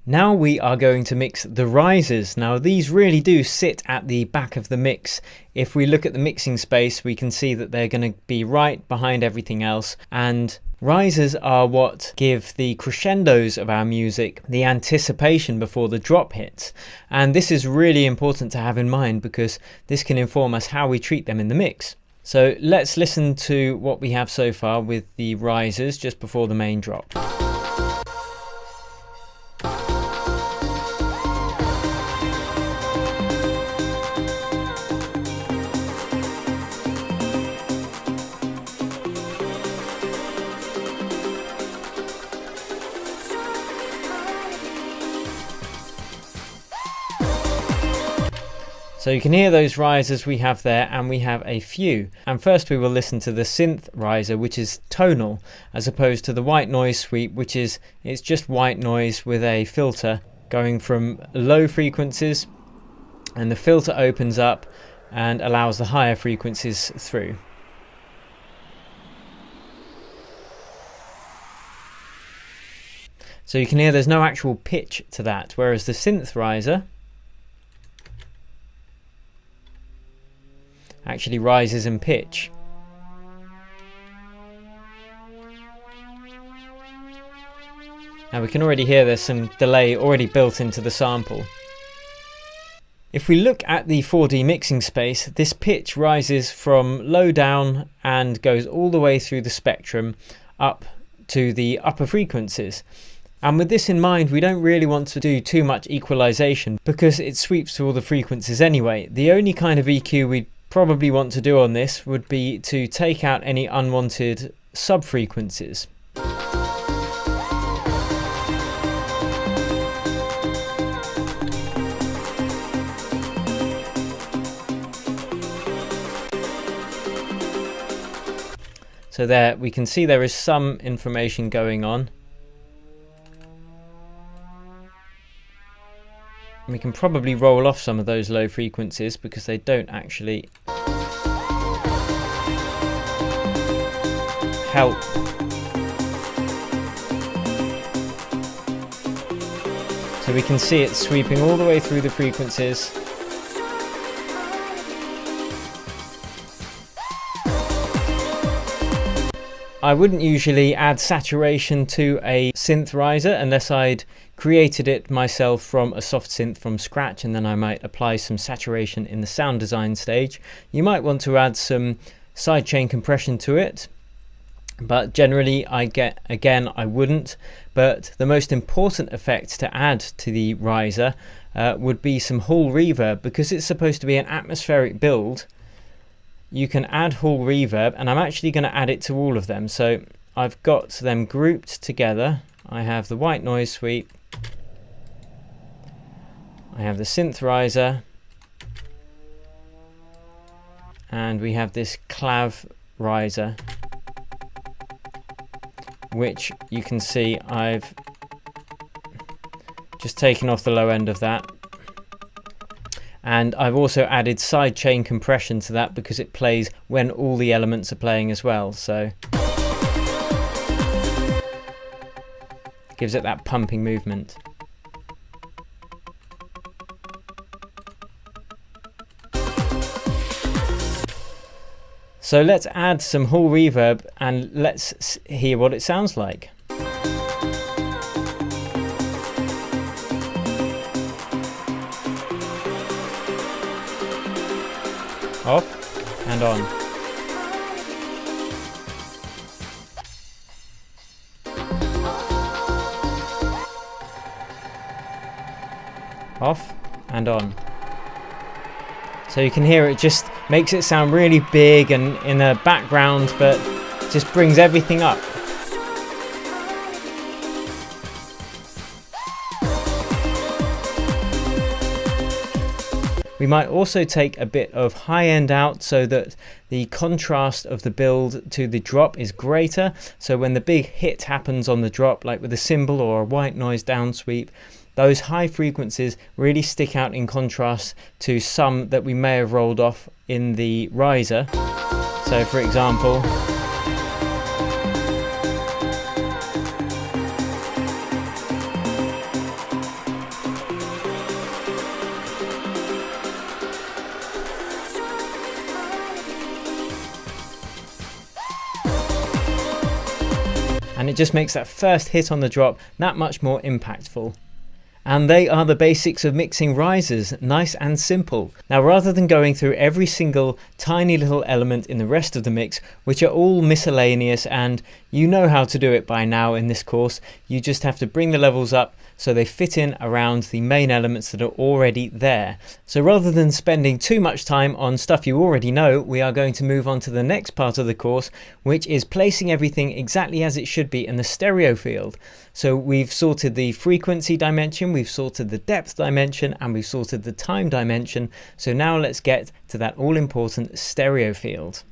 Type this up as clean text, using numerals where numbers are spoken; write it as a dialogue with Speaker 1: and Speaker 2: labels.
Speaker 1: Now we are going to mix the risers. Now these really do sit at the back of the mix. If we look at the mixing space, we can see that they're going to be right behind everything else, and risers are what give the crescendos of our music the anticipation before the drop hits. And this is really important to have in mind because this can inform us how we treat them in the mix. So let's listen to what we have so far with the risers just before the main drop. So you can hear those risers we have there, and we have a few. And first we will listen to the synth riser, which is tonal, as opposed to the white noise sweep, which is, it's just white noise with a filter going from low frequencies, and the filter opens up and allows the higher frequencies through. So you can hear there's no actual pitch to that, whereas the synth riser actually rises in pitch. Now we can already hear there's some delay already built into the sample. If we look at the 4D mixing space, this pitch rises from low down and goes all the way through the spectrum up to the upper frequencies. And with this in mind, we don't really want to do too much equalization because it sweeps through all the frequencies anyway. The only kind of EQ we'd probably want to do on this would be to take out any unwanted sub-frequencies. So there we can see there is some information going on. We can probably roll off some of those low frequencies because they don't actually help. So we can see it sweeping all the way through the frequencies. I wouldn't usually add saturation to a synth riser unless I'd created it myself from a soft synth from scratch, and then I might apply some saturation in the sound design stage. You might want to add some sidechain compression to it, but generally I wouldn't. But the most important effect to add to the riser would be some hall reverb, because it's supposed to be an atmospheric build. You can add hall reverb, and I'm actually going to add it to all of them. So I've got them grouped together. I have the white noise sweep, I have the synth riser, and we have this clav riser, which you can see I've just taken off the low end of that. And I've also added sidechain compression to that because it plays when all the elements are playing as well. So it gives it that pumping movement. So let's add some hall reverb and let's hear what it sounds like. Off and on. Off and on. So you can hear it just makes it sound really big and in the background, but just brings everything up. We might also take a bit of high end out so that the contrast of the build to the drop is greater. So when the big hit happens on the drop, like with a cymbal or a white noise down sweep, those high frequencies really stick out in contrast to some that we may have rolled off in the riser. So for example, it just makes that first hit on the drop that much more impactful. And they are the basics of mixing risers, nice and simple. Now, rather than going through every single tiny little element in the rest of the mix, which are all miscellaneous and you know how to do it by now in this course, you just have to bring the levels up so they fit in around the main elements that are already there. So rather than spending too much time on stuff you already know, we are going to move on to the next part of the course, which is placing everything exactly as it should be in the stereo field. So we've sorted the frequency dimension, we've sorted the depth dimension, and we've sorted the time dimension. So now let's get to that all important stereo field.